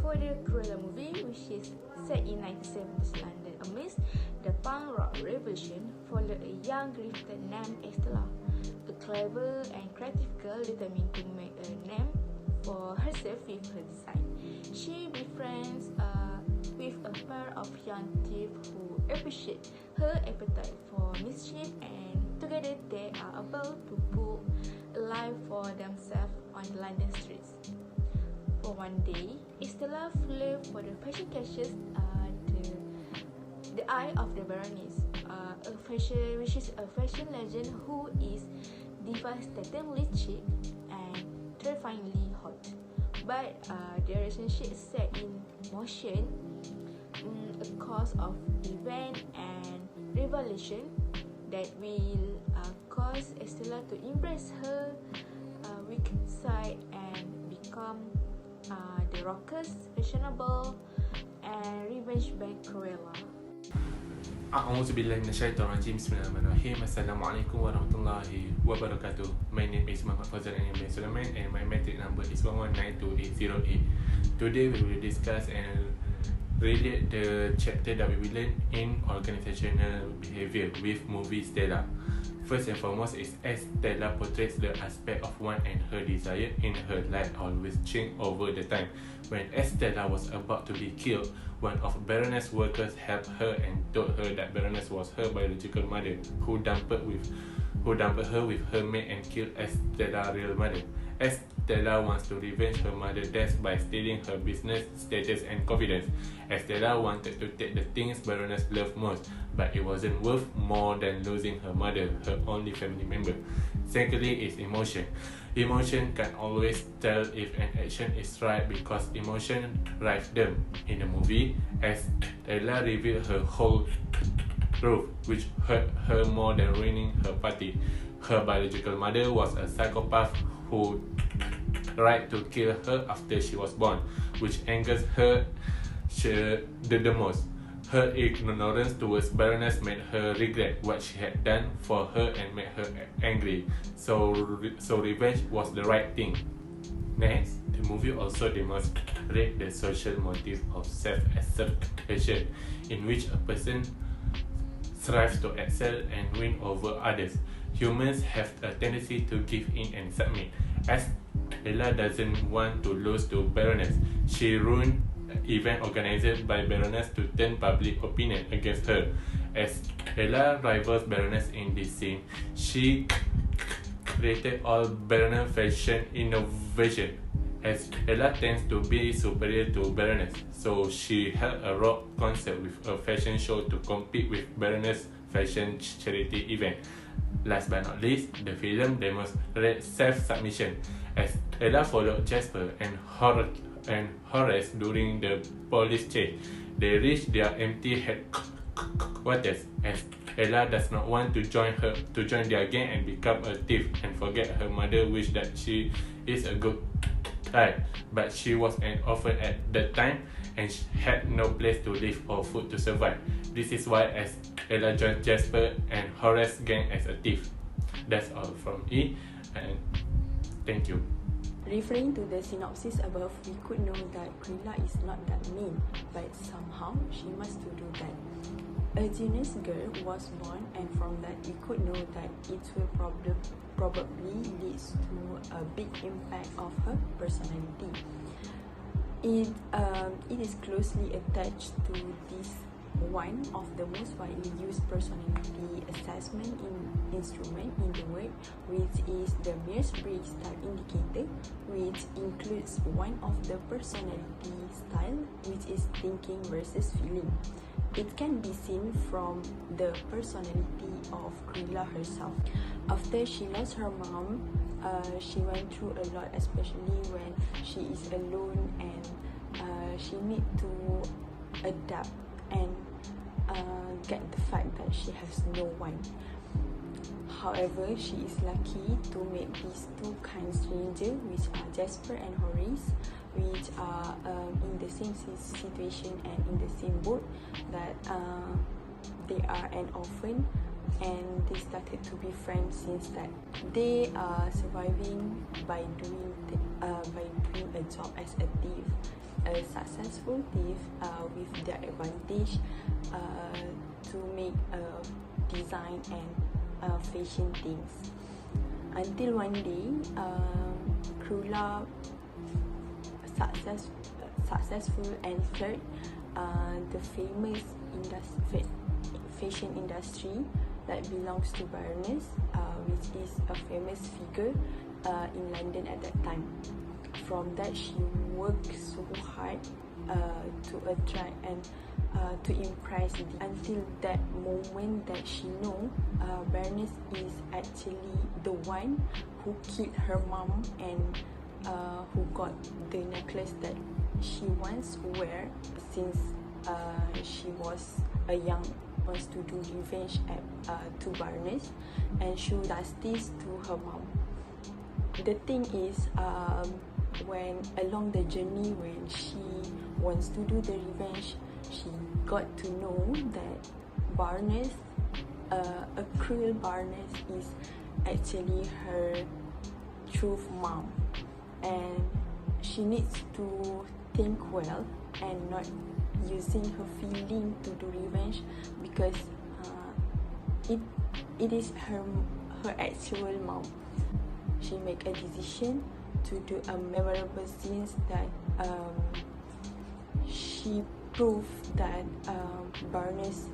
for the Cruella movie, which is set in 1970s London, amidst the punk rock revolution, followed a young grifter named Estella, a clever and creative girl determined to make a name for herself with her design. She befriends with a pair of young thieves who appreciate her appetite for mischief, and together they are able to pull a life for themselves on the London streets. For one day, Estella flew for the fashion catches the eye of the Baroness, which is a fashion legend who is devastatingly chic and terrifyingly hot. But their relationship is set in motion, a course of event and revelation that will cause Estella to embrace her weak side and become the raucous, fashionable, and revenge-back Cruella. A'udzubillahi minasyaitonirrajim. Bismillahirrahmanirrahim. Assalamualaikum warahmatullahi wabarakatuh. My name is Muhammad Fazal bin Sulaiman and my metric number is 1192808. Today we will discuss and relate the chapter that we will learn in organizational behavior with movie Stella. First and foremost is as Stella portrays the aspect of one and her desire in her life always change over the time. When Estella was about to be killed, one of Baroness' workers helped her and told her that Baroness was her biological mother, who dumped her with her maid and killed Estella's real mother. Estella wants to revenge her mother's death by stealing her business, status and confidence. Estella wanted to take the things Baroness loved most, but it wasn't worth more than losing her mother, her only family member. Secondly is emotion. Emotion can always tell if an action is right because emotion drives them. In the movie, Estella revealed her whole truth, which hurt her more than ruining her party. Her biological mother was a psychopath who tried to kill her after she was born, which angers her the most. Her ignorance towards Baroness made her regret what she had done for her and made her angry. So revenge was the right thing. Next, the movie also demonstrates the social motive of self-assertion, in which a person strives to excel and win over others. Humans have a tendency to give in and submit. As Stella doesn't want to lose to Baroness, she ruined event organized by Baroness to turn public opinion against her. As Stella rivals Baroness in this scene, she created all Baroness fashion innovation. As Stella tends to be superior to Baroness, so she held a rock concert with a fashion show to compete with Baroness' fashion charity event. Last but not least, the film demonstrates self-submission, as Stella followed Jasper and Horace during the police chase. They reach their empty headquarters, as Stella does not want to join their gang and become a thief and forget her mother wished that she is a good child, but she was an orphan at that time and had no place to live or food to survive. This is why Stella joined Jasper and Horace gang as a thief. That's all from me, and thank you. Referring to the synopsis above, we could know that Cruella is not that mean, but somehow she must do that. A genius girl was born, and from that we could know that it will probably leads to a big impact of her personality. It is closely attached to this one of the most widely used personality assessment instrument in the world, which is the Myers-Briggs Type Indicator, which includes one of the personality style, which is thinking versus feeling. It can be seen from the personality of Cruella herself. After she lost her mom, she went through a lot, especially when she is alone and she need to adapt and get the fact that she has no one. However, she is lucky to meet these two kind strangers, which are Jasper and Horace, which are in the same situation and in the same boat, that they are an orphan and they started to be friends since that. They are surviving by doing a job as a thief, a successful thief with their advantage to make design and fashion things. Until one day, Cruella successful and flirt the famous fashion industry that belongs to Baroness, which is a famous figure in London at that time. From that, she worked so hard to attract and to impress until that moment that she know Baroness is actually the one who killed her mom and who got the necklace that she once wear since she was a young, wants to do revenge to Baroness, and she does this to her mom. The thing is, when along the journey when she wants to do the revenge, she got to know that Baroness, a cruel Baroness, is actually her true mom, and she needs to think well and not using her feeling to do revenge, because it is her actual mom. She make a decision to do a memorable scene that she proved that Baroness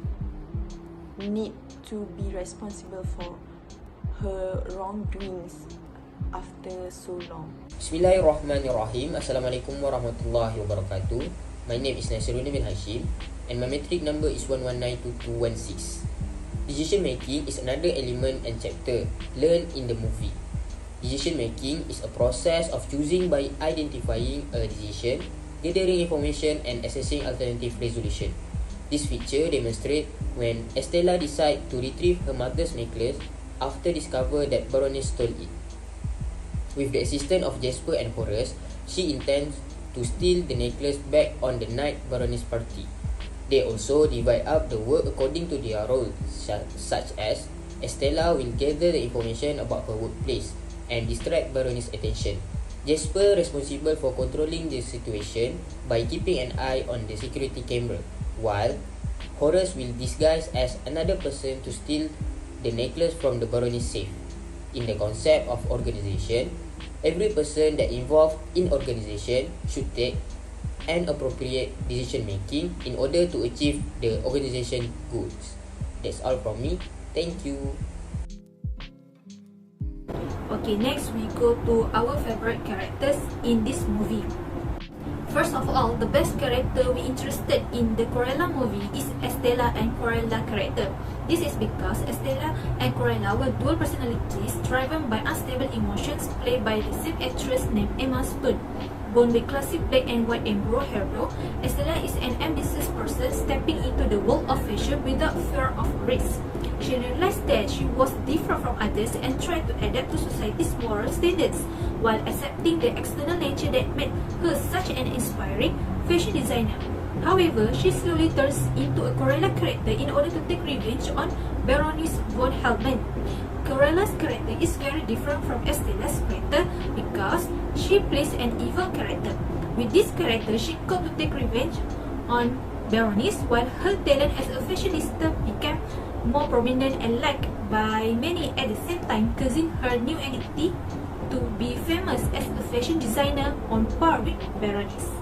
need to be responsible for her wrongdoings after so long. Bismillahirrahmanirrahim. Assalamualaikum warahmatullahi wabarakatuh. My name is Nasiruddin bin Hashim and my metric number is 1192216. Decision making is another element and chapter learned in the movie. Decision making is a process of choosing by identifying a decision, gathering information and assessing alternative resolution. This feature demonstrates when Estella decides to retrieve her mother's necklace after discover that Baroness stole it. With the assistance of Jasper and Horace, she intends to steal the necklace back on the night Baroness party. They also divide up the work according to their roles, such as Estella will gather the information about her workplace and distract Baroness' attention. Jasper responsible for controlling the situation by keeping an eye on the security camera, while Horace will disguise as another person to steal the necklace from the Baroness' safe. In the concept of organization, every person that involved in organization should take an appropriate decision making in order to achieve the organization goals. That's all from me. Thank you. Okay, next we go to our favorite characters in this movie. First of all, the best character we interested in the Cruella movie is Estella and Cruella character. This is because Estella and Cruella were dual personalities driven by unstable emotions played by the same actress named Emma Stone. Born with classic black and white and brown hairdo, Estella is an ambitious person stepping into the world of fashion without fear of risk. She realized that she was different from others and tried to adapt to society's moral standards, while accepting the external nature that made her such an inspiring fashion designer. However, she slowly turns into a Cruella character in order to take revenge on Baroness von Hellman. Cruella's character is very different from Estella's character because she plays an evil character. With this character, she got to take revenge on Baroness, while her talent as a fashionista became more prominent and liked by many at the same time, causing her new identity to be famous as a fashion designer on par with Baroness.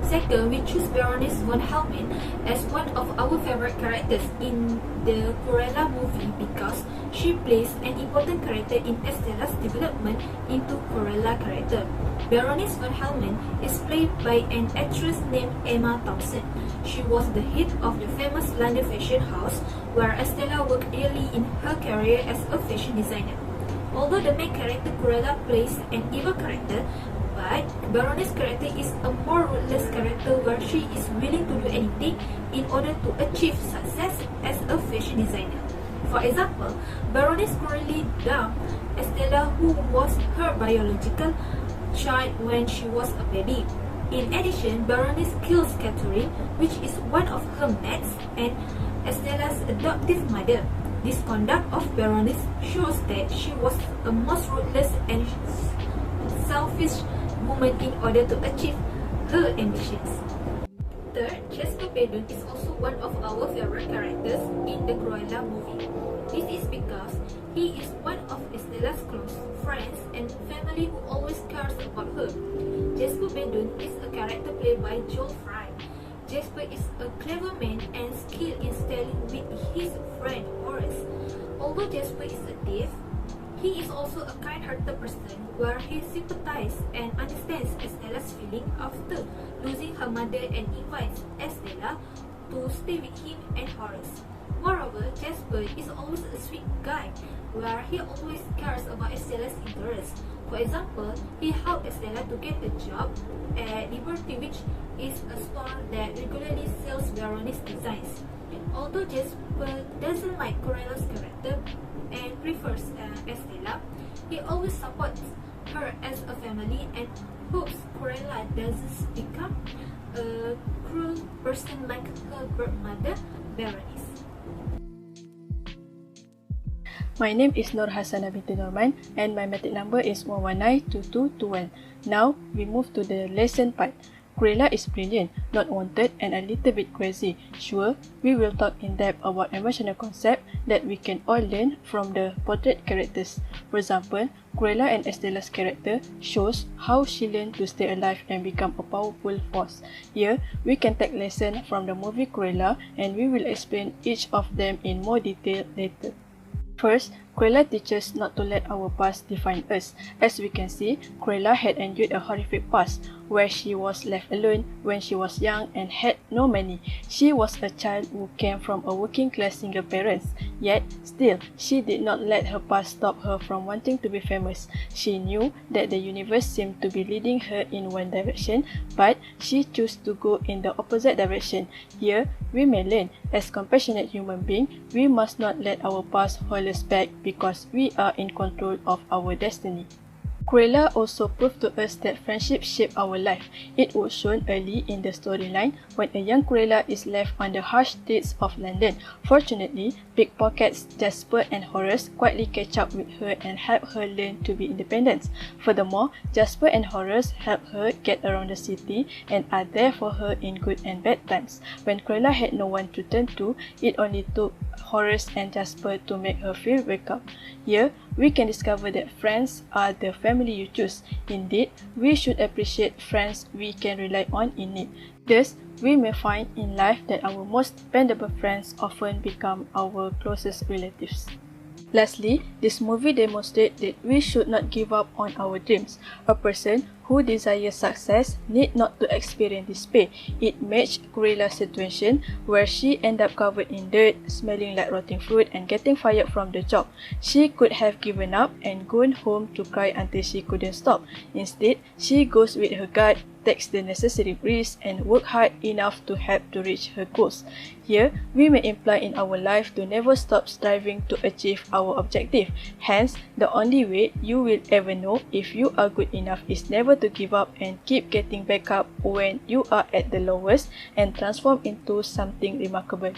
Second, we choose Baroness von Hellman as one of our favorite characters in the Cruella movie because she plays an important character in Estella's development into Cruella character. Baroness von Hellman is played by an actress named Emma Thompson. She was the head of the famous London fashion house where Estella worked early in her career as a fashion designer. Although the main character Cruella plays an evil character, but Baroness' character is a more ruthless character where she is willing to do anything in order to achieve success as a fashion designer. For example, Baroness cruelly dumped Estella, who was her biological child when she was a baby. In addition, Baroness kills Catherine, which is one of her mates and Estella's adoptive mother. This conduct of Baroness shows that she was a most ruthless and selfish woman in order to achieve her ambitions. Third, Jasper Bedun is also one of our favorite characters in the Cruella movie. This is because he is one of Estella's close friends and family who always cares about her. Jasper Bedun is a character played by Joel Fry. Jasper is a clever man and skilled in styling with his friend Horace. Although Jasper is a thief, he is also a kind-hearted person where he sympathizes and understands Estella's feeling after losing her mother and invites Estella to stay with him and Horace. Moreover, Jasper is always a sweet guy where he always cares about Estella's interests. For example, he helped Estella to get a job at Liberty, which is a store that regularly sells Veronese designs. Although Jasper doesn't like Cruella's character and prefers Estella, he always supports her as a family and hopes Cruella doesn't become a cruel person like her birth mother, Berenice. My name is Nur Hassana binti Norman and my matric number is 1192221. Now we move to the lesson part. Cruella is brilliant, not wanted and a little bit crazy. Sure, we will talk in depth about emotional concept that we can all learn from the portrait characters. For example, Cruella and Estella's character shows how she learned to stay alive and become a powerful force. Here, we can take lesson from the movie Cruella and we will explain each of them in more detail later. First, Cruella teaches not to let our past define us. As we can see, Cruella had endured a horrific past, where she was left alone when she was young and had no money. She was a child who came from a working-class single parents, yet still, she did not let her past stop her from wanting to be famous. She knew that the universe seemed to be leading her in one direction, but she chose to go in the opposite direction. Here, we may learn, as compassionate human beings, we must not let our past hold us back because we are in control of our destiny. Cruella also proved to us that friendship shaped our life. It was shown early in the storyline when a young Cruella is left on the harsh streets of London. Fortunately, pickpockets Jasper and Horace quietly catch up with her and help her learn to be independent. Furthermore, Jasper and Horace help her get around the city and are there for her in good and bad times. When Cruella had no one to turn to, it only took Horace and Jasper to make her feel welcome. Here, we can discover that friends are the family you choose. Indeed, we should appreciate friends we can rely on in need. Thus, we may find in life that our most dependable friends often become our closest relatives. Lastly, this movie demonstrates that we should not give up on our dreams. A person who desires success need not to experience despair. It matched Cruella's situation where she ended up covered in dirt, smelling like rotting fruit and getting fired from the job. She could have given up and gone home to cry until she couldn't stop. Instead, she goes with her gut, takes the necessary risks and work hard enough to help to reach her goals. Here, we may imply in our life to never stop striving to achieve our objective. Hence, the only way you will ever know if you are good enough is never to give up and keep getting back up when you are at the lowest and transform into something remarkable.